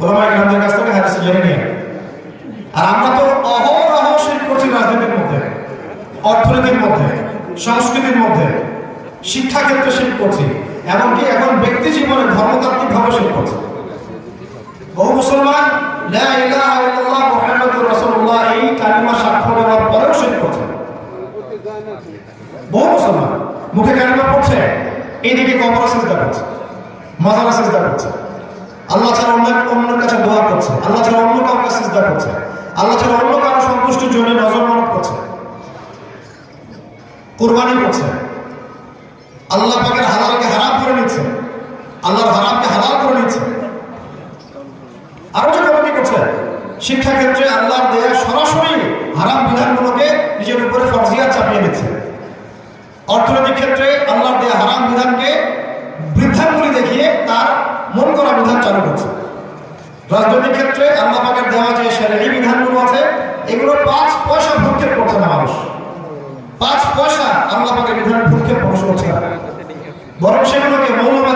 ওলামায়ে কেরামদের কাছ থেকে হাদিস জেনে নিয়ে। আর আমরা তো অহরহ শিরক করছি রাজনীতির মধ্যে, অর্থনীতির মধ্যে, সংস্কৃতির মধ্যে, শিক্ষাক্ষেত্রে শিরক করছি, এমনকি এখন ব্যক্তি জীবনে ধর্মতাত্ত্বিক ভাবে শিরক করছে। বহু মুসলমান লা ইলাহা ইল্লাল্লাহ মুহাম্মাদুর রাসূলুল্লাহ এই কালিমা সাক্ষ্য দেওয়ার পরেও শিরক করছে। বহু মুসলমান মুখে কালিমা পড়ছে, এইদিকে কবর সিজদা করছে, মাজার সিজদা করছে, আল্লাহ ছাড়া অন্যের কাছে দোয়া করছে, আল্লাহ ছাড়া অন্য কাউকে সিজদা করছে, আল্লাহ ছাড়া অন্য কারো সন্তুষ্টির জন্য নজর মানত করছে, কুরবানি করছে, আল্লাহ পাকের হালালকে হারাম করে নিচ্ছে, আল্লাহর হারামকে হালাল করে নিচ্ছে, আরো যে কমিটি করছে। শিক্ষাক্ষেত্রে আল্লাহর দেয়া সরাসরি হারাম বিধানগুলোকে নিজের উপরে ফরজিয়াত চাপিয়ে দিচ্ছে। অর্থনৈতিক ক্ষেত্রে আল্লাহর দেয়া হারাম বিধানকে বৃদ্ধাঙ্গুলি দেখিয়ে তার মন করা বিধান চালু করছে। রাজনৈতিক ক্ষেত্রে আল্লাহ পাকের দেওয়া যে শরঈ বিধানগুলো আছে এগুলো 5 পয়সা ভূক্ষেপ করছে না মানুষ, 5 পয়সা আল্লাহ পাকের বিধানের ভূক্ষেপ প্রকাশ করছে না, বরং সেগুলোকে মৌলবাদী